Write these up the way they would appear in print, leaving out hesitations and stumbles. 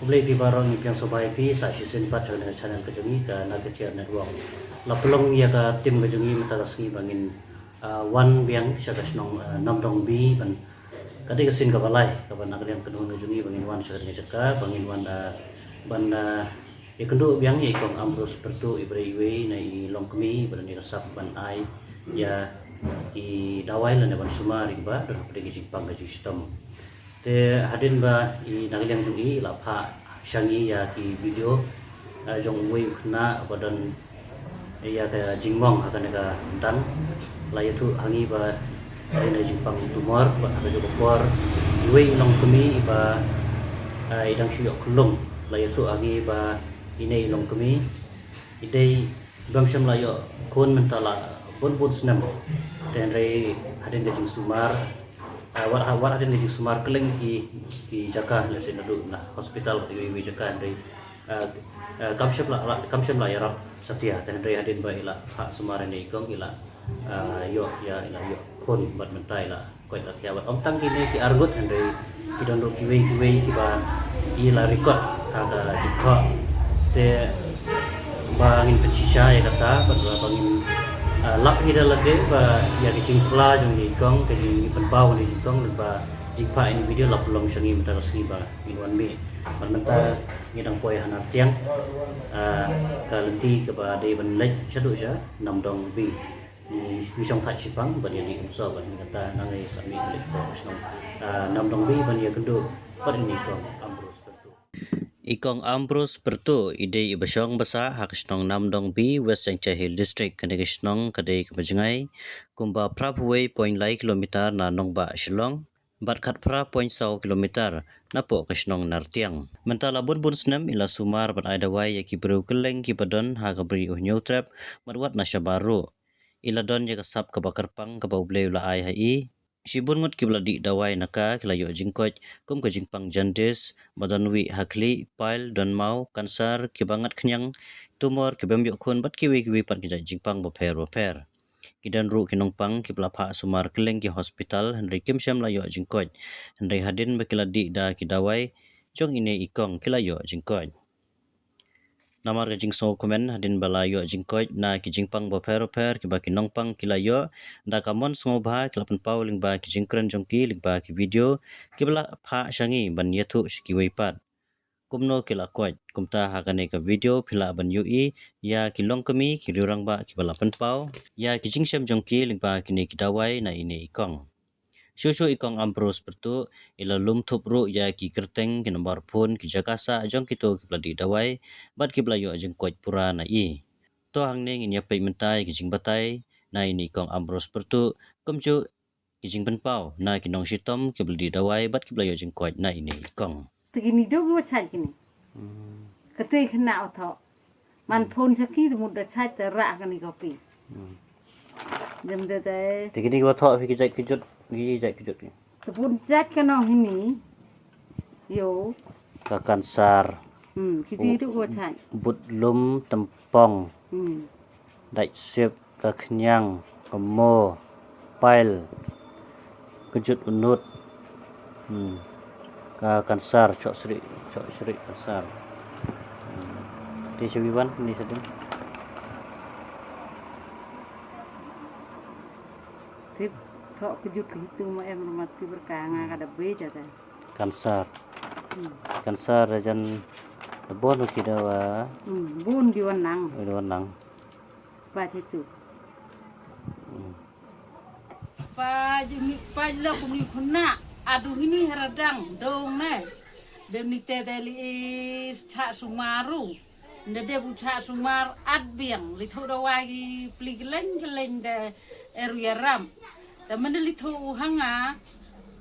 Kublai di barang ni piang sobai pi sa season 4 channel kejungi ka Nagatia Network. La pelong ya ka tim kejungi matalasngi bangin wan biang syakas nong namdong bi ban kadai kesin ka balai ka ban nakalian kedung kejungi bangin wan syakas ngajaka bangin wan ban ikendu biang ya ikong ambrus pertu ibrei we na i longkemi ban ni rasap ban ai ya i dawai lan ban sumar iba dan pedegi jipang ka sistem te hadin ba i nagaliang jungi la pha shangi ya ki video jong wei khna badan ya ka jingmong akan ka dan la yatu hangi ba ina jingpang tumor ba ka jo bor wei long kemi ba idang syok klung la yatu hangi ba ine long kemi idei bam sham la yo kon mentala bon snam dan re hadin jing sumar war ada di Sumar Keleng di Jakarta lah sini dulu nah hospital di Jakarta dari kamsyam lah ya rap setia dan dari hadin baik lah hak Sumar ini ikong ila yo ya ila yo kon buat mentai lah kau ila tiawat om tang kini ki argut dan dari kita dulu kiwe kiba ila record ada jika te bangin pencisha ya kata pada bangin lap hida lagi ba ya di jingpla jong ni kong ke di penbau ni kong ba jingpa ini video lap long shangi mata resmi ba minwan mi menta ngidang poi hanar tiang ka lenti ke ba dei ban lek chadu ja namdong bi ni wisong thai sipang ba ni umso ba ngata nangai sami lek ko snong namdong bi ban ya kendo par ini kong ambrus betu Ikong Ambrose Pertu ide ibasong basa hakisnong namdong bi West Changcha Hill District kanegisnong kadai kemajengai kumba prapway 0.5 kilometer na nongba Shillong batkat pra 0.1 kilometer na po kasnong nartiang mentala bun snam ila sumar bat aidawai yaki beru keleng ki padon ha kabri uhnyo trap marwat na syabaru ila don ya kasap kabakar pang kabau bleu la ai hai Shibun ngut kibladi dawai naka kilayo jingkoj kum ke jingpang jandis badanwi hakli pile don mau kansar kibangat kenyang tumor kibamyo kun bat kiwi pan kijai jingpang baper kidan ru kinongpang kiblapha sumar keleng ki hospital Henry kimsyam layo jingkoj Henry hadin bakiladi da kidawai jong ine ikong kilayo jingkoj Namar ke jingso komen hadin balayo jingkoj na ki jingpang baper ki baki nongpang kilayo da kamon sngobha kilapan pau lingba ki jingkren jongki lingba ki video kibla pha shangi ban yathu shiki weipat kumno kila koj kumta hakane ka video phila ban yui ya ki longkami ki riurang ba ki balapan pau ya ki jingsam jongki lingba ki ne ki dawai na ine ikong Shushu ikong Ambrose Pertu ila lum thupru ya ki kerteng ki nomor phone ki jakasa jong kito ki bladi dawai bat ki blayo jeng koj pura na i to hangne nginya pai mentai ki jing batai na ini ikong Ambrose Pertu kumju ki jing penpau na ki nong sitom ki bladi dawai bat ki blayo jeng koj na ini ikong begini do go chai kini kete khna tho man phone saki mu da chai ta ra kani kopi dem de te tikini ko tho fi ki jai kijut Tepun cat kena ini, yo. Kakansar. Kita itu gua cat. But lum tempong. Dai sip kenyang, kemo, pile, kejut unut. Kakansar, cok seri kansar. Di Sewiwan ini sedang. Tip. Thok kejut itu mah mati berkanga kada beja teh. Kansar rajan bon kita wa. Bun di wanang. Pas itu. Pa la kuni khuna aduh ini haradang dong ne. Dem ni tedeli cha sumaru. Ndede bu cha sumar adbiang li thoda wagi pliglen de area ram. Ta mandali tho hanga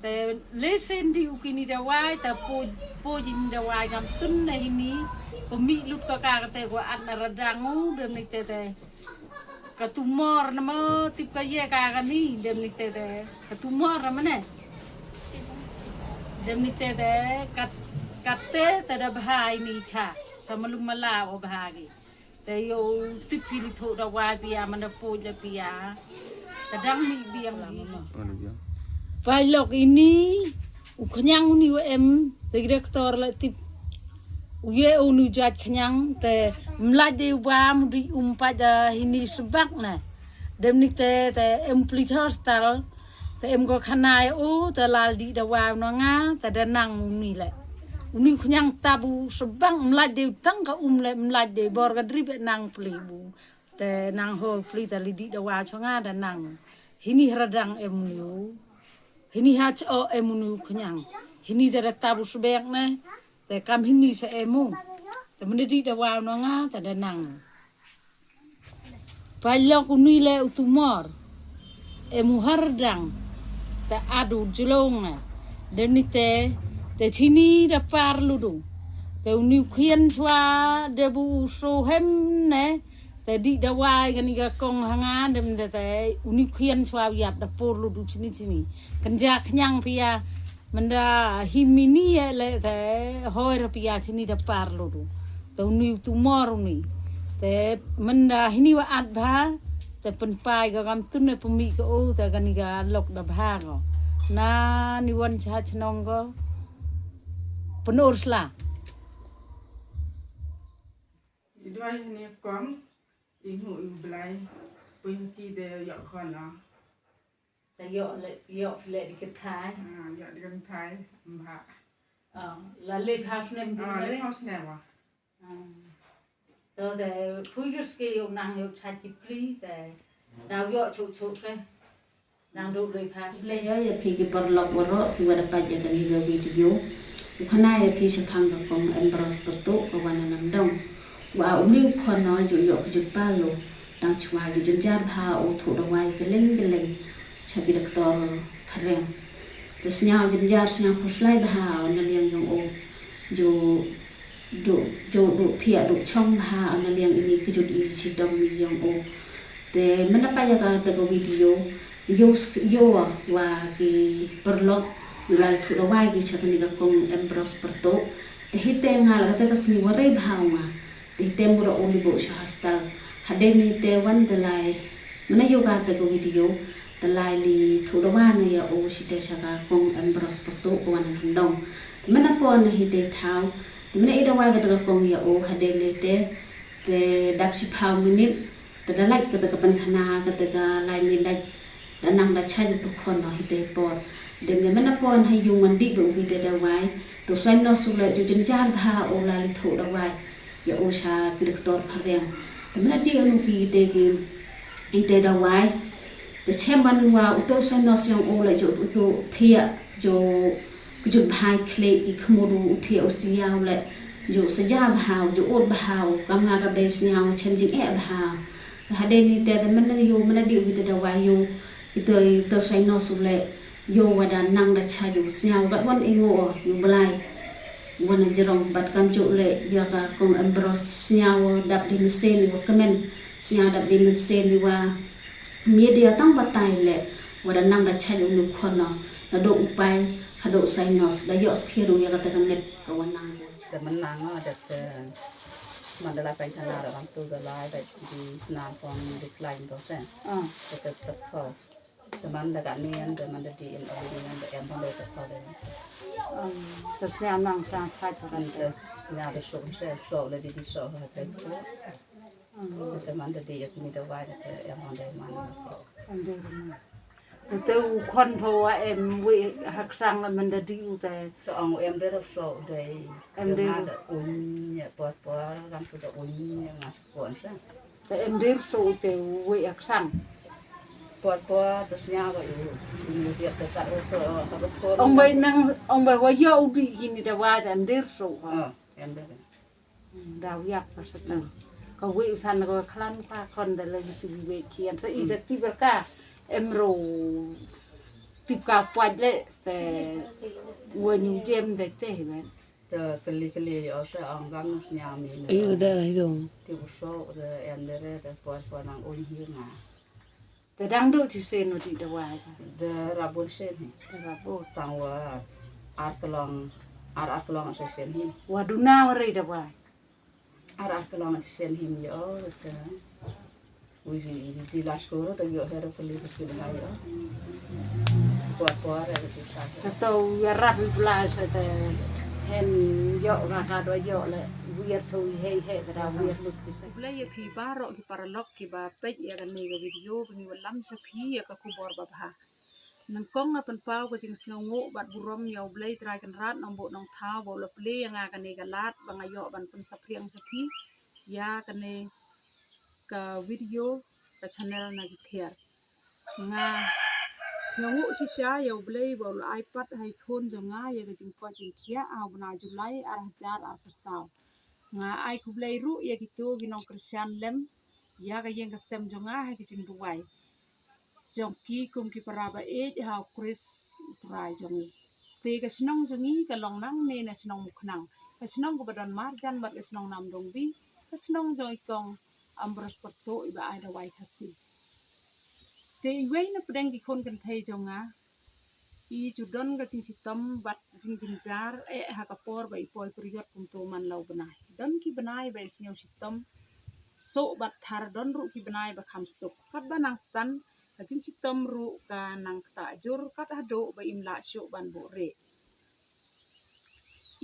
te lesen di ukini dawai ta po jin dawai gam tun na hini pemi lut ka te ko an radangu dem ni te ka tumor na mo tip ka ye ka ni dem ni te ka tumor na mane dem ni te te da bahai ni ka samalum mala o bahagi te yo tip ni tho dawai pia mana po ja pia kadang ni biang Pilok ini, kenyang ni em, direktor lah tip uye unu jat kenyang te mlade wam di pada ini sebak na dem ni te hostel te go kanai te laldi da wam no nga te danang uni le uni kenyang tabu sebang mlade tang ka le mlade bor ga dribe nang plibu te nang ho pli te lidi da wa chonga da nang hini radang emunu hini hach o emunu kenyang hini te tabu sebak na te kam hini se emu te menedi da wa no nga te da nang palok uni le utumor emu hardang te adu jelonga dem ni te chini da parlu du te uni khien swa de bu so hem ne te di da wai gan ga kong hanga dem te uni khien swa yap da porlu du chini kanja knyang pia menda himini le te hoi pia chini da parlu du te uni tumor uni te menda hini wa adba te penpai ga gam tunne pumi ko te gan ga lok da bhago na ni wan cha chnongo penur sla idoi ni kom ingu blai pui ki de yo khona ta yo le di ketai yo di kan thai mha la le half nem le house never to the puigers ke yo nang yo cha chi pli te daw yo chu fe nang do le pa le yo ya phi ki por lok woro ki wada pa ya kan ga video khana ya phi se phang ka kong embros pertu ko wana nam dong wa umi khono ju yo ki jut palo dang chwa ju jun jar bha o thu da wai ke leng chaki doktor khareng te snya jun jar snya khuslai bha na liang yong o do thia do chong bha na liang ini ki jut i si dom mi yong o te mana pa ya ka te ko video yo wa ki perlok yulal thu da wai ki chakani ga kong embros pertu te hite ngal ka te ka sni warai bhawa te temura oli bo shahastal hadeni te wan de lai mana yoga te ko video te lai li thu da wa na ya o site saka kong embros pertu ko wan dong te mana po na hite thau te mana ida wa ga te kong ya o hadeni te dap si phau minit te da lai ka te ka pan khana ka te ka lai mi lai da nang da chai tu khon no hite por dem ne mana po na yungan di bu ki te da wai to sai no su le ju jin jan bha o la li thu da wai ya usha direktor khareng temana di anu ki te ki ite da wai te chemban wa uto sa no syong o la jo to thia jo ju bhai khle ki khmoru uthia usia le jo saja bhau jo ot bhau kamna ka be snya chen jing e bhau ha de ni te mana yo mana di ki te da wai yo ito sa no su le yo wada nang da cha yo snya ga wan ingo yo blai wana jerong bat kam jo le ya ka kong embros snyawo dap di mesin ni kamen snya dap di mesin ni wa media tang batai le wada nang da chayu nu khono na do upai hado sainos da yo skhiru ya ka ta kamet ka wanang bo ke menang ada ke mandala pai thana ra bang tu ga lai da di snan pon di klain to se ke ko teman da kan nian da man da di in original da em pon da ko da terus ni amang sang khat kan terus na da so le di so ha ta ko teman da di ni da wai da em pon da man tu khon tho em wi hak sang man da di u te to ang em da so da em da un ya po ram tu da un ya ngas pon sa te em dir so te wi hak sang po terus nya wa ini dia ta sa to ông bay wa yo di ini da wa em dir so em da daw yak pa sa ta ko wi san ko klan pa kon da le ti wi kian sa i da ti berka em ro tip ka pwaj le te wo nyu jem de te men te keli o sa ang gam nya mi da rai do ti so de em de po nang un hi nga te dang do ti se no ti da wa de rabon sen da ra bo tang wa ar kelong sa sen hi wa du na wa re da wa ar kelong sa sen hi yo te wi di las ko to yo hero keli ki na yo po ra ti sa ta to ya rap bla sa te hen yo ka do yo le wir thui he da wir lut ki se Ble ye ki baro ki paralok ki ba pe ya kan ni ga video ni walam sa phi ya ka ku bor ba ha nang kong apan pau ko jing sino ngo bat burom yo ble trai kan rat nang bo nang tha bo le ple yang kan ni ga lat ba nga yo ban pun sa priang sa phi ya kan ni ka video ka channel na ki thiar nga sino ngo si sha yo ble bo ipad hai khon jo nga ya ga jing ko jing khia a bna julai ar jar ar pusau nga ai ku ble ru ya gitu ginong Christian lem ya ga yeng ka sem jo nga ha ki jing duai jong ki kum ki paraba e ha Chris utrai jongi te ka sinong jongi ka long nang ne na sinong mukhnang ka sinong ko badan marjan bat ka sinong nam dong bi ka sinong joi kong ambros poto iba ai da wai khasi te wei na pedang ki khon kan thei jonga I judon ka jing sitam bat jing jing jar ha ka por bai poi priot kum to man lau banai don ki banai bai sinyo sitam so bat thar don ru ki banai ba kham suk kat banang san ka jing sitam ru ka nang ta jur kat hado ba imla syo ban bo re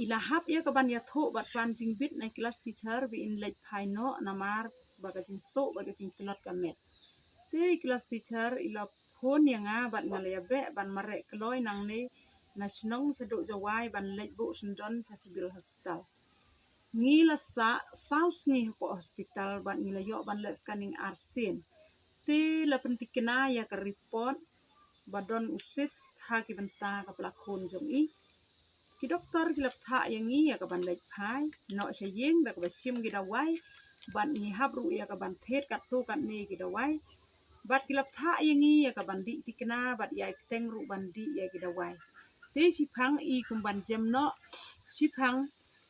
ila hap ya ka ban ya tho bat pan jing bit na class teacher bi in lek phai no namar ba ka jing so ba ka jing klot ka met te class teacher ila phone yang bat ngalaya be ban mare kloi nang ne nasionong sedu jawai ban lek bu sundon sa sibil hospital ngila saus ngi ko hospital ban ngila yo ban lek scanning arsen te la pentikena ya ka report badon usis ha ki benta ka pelakon jong I ki doktor ki lap tha yang ngi ya ka ban lek phai no sa yeng da ka sim ki dawai ban ngi hab ru ya ka ban thet kat to kat ne ki dawai bat kilap tha yang I ya ka bandi tikna bat yai teng ru bandi ya ki dawai te si phang I kumban jem no si phang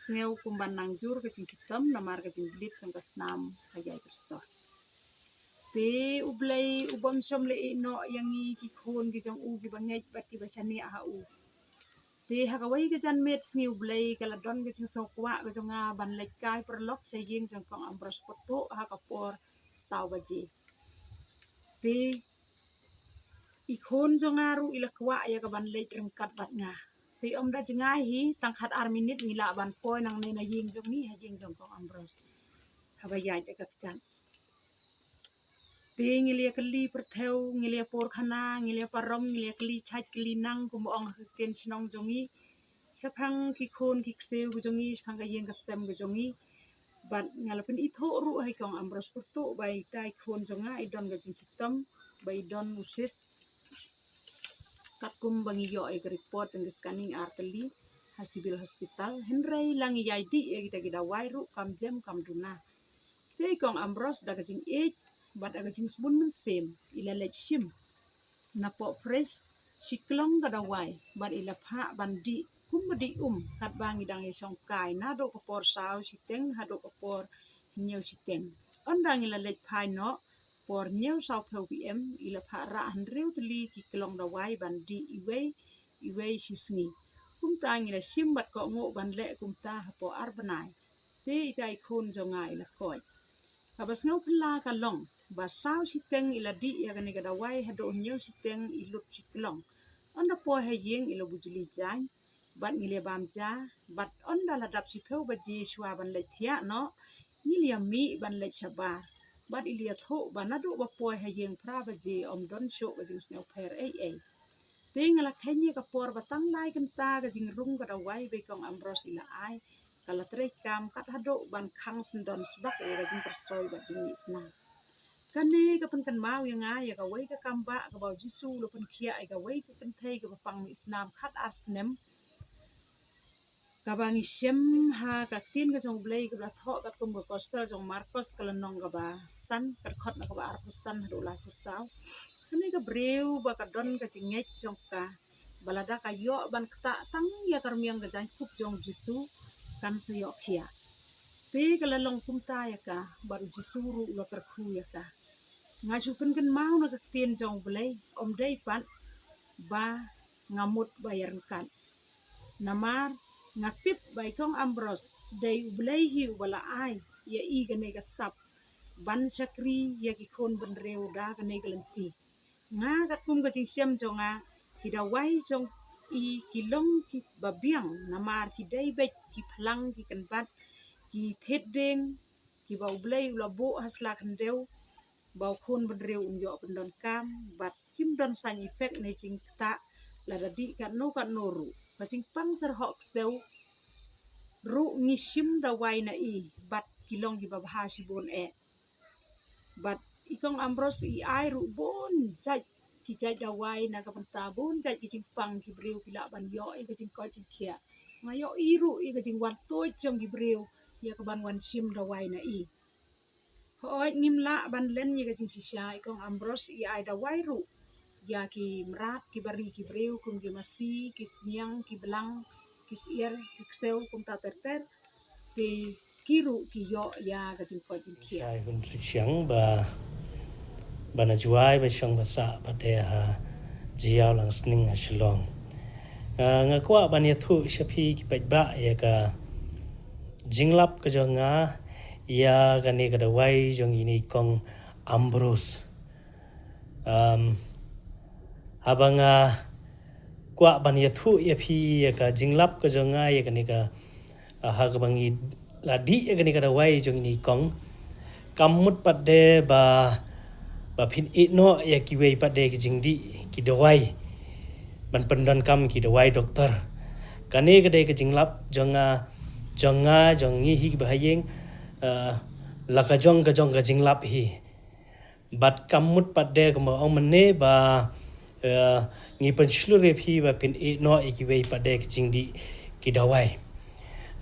sneu kumban nangjur ka jing sitam namar ka jing blit jong ka snam ka yai persor te ublai ubam som le no yang I ki khon ki jong u ki bangai bat ki basani a u te ha ka wai ka jan met sngi ublai ka la don ka jing sokwa ka jong a ban lek kai perlok sa yeng jong kong ambros poto ha ka por saw baji te ikhon jongaru ila kwa ya ka ban lek rengkat bat nga te om da jenga hi tangkhat ar minit ngila ban poi nang ne na yeng jong ni ha yeng jong kong ambros ha ba yai ka chan te ngilia kali pertheu ngilia por khana ngilia parom ngilia kali chait kali nang kum ong ken chnong jongi saphang ki khon ki kseu ku jongi saphang ka yeng ka sem ku jongi bat ngalapen itho ru hai kong ambros poto bai tai khon jonga idon ga jing sitam bai don usis katkum bangi yo e report jeng scanning arteli hasibil hospital henrei langi yai di e kita kita wairu kam jem kam duna te kong ambros da ga jing e bat da ga jing sbun men sem ila lech sim na po fresh siklong ga da wai bat ila pha bandi kumdi kat bangi dang e song kai na do ko por saw siteng ha do ko por nyeu siteng ondang ila lech phai no por nyeu saw pm ila pha ra hanreu tli ki klong da wai bandi iwe sisngi kum ta ila simbat ko ngo ban le kum ta ha po ar banai te itai khon jonga ila koi habas ngau phla ka long ba saw siteng ila di ya ga ni ga da wai ha do nyeu siteng ilut siklong onda po ha yeng ila bujuli jai bat ngilia bamja bat onda ladap si pheu baji shwa ban le thia no ngilia mi ban le chabar bat ilia tho banadu ba poi ha yeng pra baji om don sho ga jing sneu pher ai tingala khenya ka por batang lai kan ta ga jing rung ga dawai be kong ambros ila ai kala tre kam kat hado ban khang sindon sbak ga jing persoi ba jing isna kane ka pen kan mau yang ai ya ka wai ka kamba ka ba jisu lo pen khia ai ka wai ka pen thei ka pang islam khat asnem kabangi siem ha ka tin ka jong blai ka tho ka kum ka gospel jong marcos kala nong ka ba san ka khot na ka ba ar san do la ku saw kani ka breu ba ka don ka chingek jong ka balada ka yo ban kta tang ya karmiang ka jan kup jong jisu kan sa yo khia pe kala long kum ta ya ka baru jisu ru lo per khu ya ka ngasu pen kan mau na ka tin jong blai om dei pan ba ngamut bayar kan namar ngapip bai kong ambros dei ublai hi wala ai ya I gane ka sap ban sakri ya ki khon ban reu da gane galenti nga kat kum ka jing siam jonga kida wai jong i kilong ki babiang namar ki daybet ki phalang ki kanbat ki thedeng ki bau blay labo hasla khandeu bau khon bedreu unjo pendon kam bat kim don san efek ne jing ta la dadi kan no ru pacing pang terhok seu ru ngishim da wai na i bat kilong ki babha sibon bat ikong ambros i ai ru bon jaj ki jaj da wai na ka panta bon jaj ki jing pang ki breu ki la ban yo i ka jing ko jing kia ngayo iru i ka jing wan toy chong ki breu ya ka ban wan sim da wai na i hoi ngim la ban len i ka jing sisya ikong ambros i ai da wai ru ya ki mrat ki bari ki breu kum ki masi ki sniang ki belang ki sier ki kseu kum ta ter ki kiru ki yo ya ka jing ko jing kia sai hun siang ba bana juai ba shong ba sa ba de ha jiao lang sning a shlong nga kwa ban ya thu shapi ki pet ba ya ka jinglap ka jo nga ya ga ne ga da wai jong ini kong ambros abanga kwa ban ya thu ya phi ya ka jinglap ka jo nga ya ga ne ga ha ga bangi la di ya ga ne ga da wai jong ini kong kamut pat de ba phin no ya ki wei pat de ki jing di ki da wai ban pendan kam ki da wai doktor kane ga de ki jinglap jonga jong ngi hi ba hayeng la ka jong ga jinglap hi bat kamut pat de ko ma ong mane ba ngi pen shlure phi ba phin no ki wei pat de ki jing di ki da wai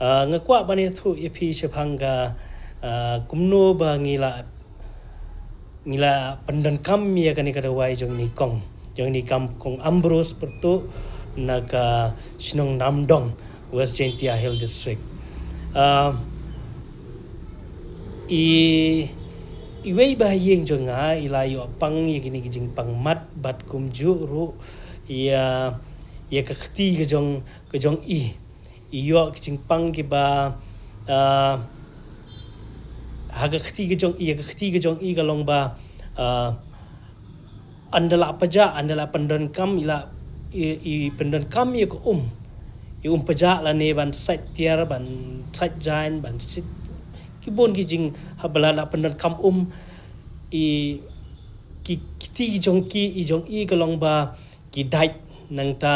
nga kwa ban ya thu e phi shphanga kumno ba ngila pendan kam ya kani kada wai jong ni kam kong ambros perto naga sinong namdong West Jaintia Hill District i wei ba yeng jonga ila yo pang ye kini kijing pang mat bat kumju ru ya ka khti ke jong i yo kijing pang ki ba haga khti ke jong i kalong ba andala pendan kam ila i pendan kam ye ko paja la ne ban sat tiar ban sat jain ban sit ki bon ki jing habala la pendan kam i ki khti jong i kalong ba ki dai nang ta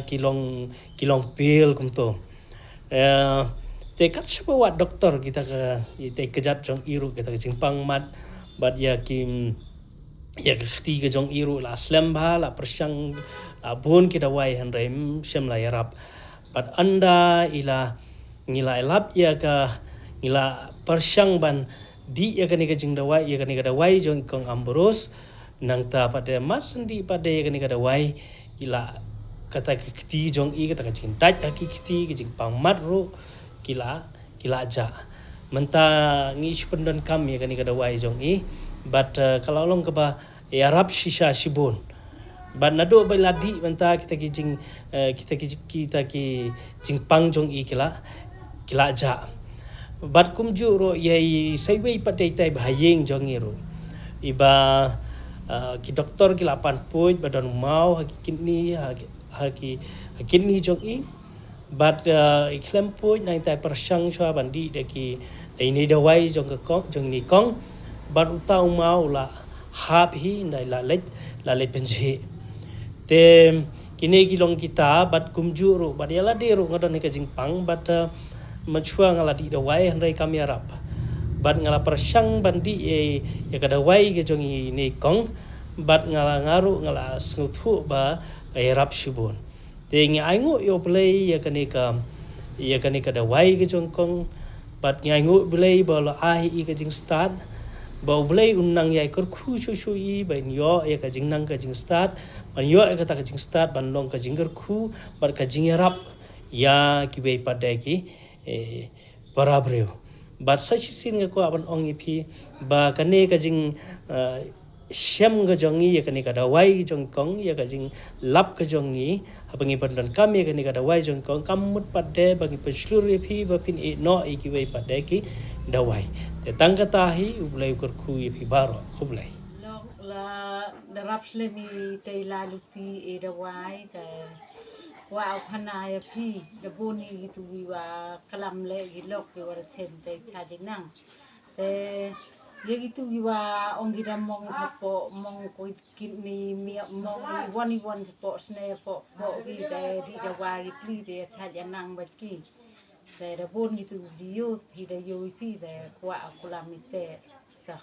ki long pil kum to te kat sebawa doktor kita ke te kejat jong iru kita ke jingpang mat bat ya kim ya khti ke jong iru la slam ba la persang la bon kita wai han rem sem la yarap bat anda ila ngila elap ya ka ngila persang ban di ya ka ni ke jing da wai ya ka ni ka da wai jong kong ambros nang ta pada mat sendi pada ya ka ni ka da wai ila kata khti jong i kata ka jing dai ki khti ke jingpang mat ru kila aja menta ngi pendan kam ya kani kada wai jong i but kalau long ke ba ya rap shisha sibon but nado bai ladi menta kita ki jing pang jong i kila aja but kumju ro ye sai wei patai tai bahayeng jong i ro iba ki doktor kila pan poj badan mau hakini jong i but ikhlem poj nai tai persang chwa bandi de ki dei ni da wai jong ni kong but utau mau la hap hi nai la le penji te kini kilong kita but kumju ro but yala de ro ngadon ka jingpang but machua ngala di da wai handai kami arap but ngala persang bandi ya ka da wai ke jong ni kong but ngala ngaru ngala snuthu ba arap shibon te ngi aingo yo play ya kani ka da wai ke jongkong pat ngi aingo play ba la ai i ka jing start ba play unang ya kor khu shu i ba yo ya ka jing nang ka jing start ban yo ka ta ka jing start ban long ka jing khu bar ka jing rap ya ki be padai ki barabreu bat sa chi sin ko aban ong i phi ba kane ka jing shem ga jongi ya kani kada wai jongkong ya ka jing lap ka jongi abangi pandan kam ya kani kada wai jongkong kamut padde bagi penslur phi ba pin no ki wai padde ki dawai te tangkata hi ublai kor khu phi baro khublai la darap slemi te la luti e dawai te wa khana ya phi de boni tu wa kalam le gi lok ke war chen te cha jinang te ye gitu wa ong gida mong sapo mong ko kini mi mong wani wan sapo sne po gi de di da wa gi pli de cha janang ba ki de da boni tu di yo phi de yo phi de kwa kulamite ta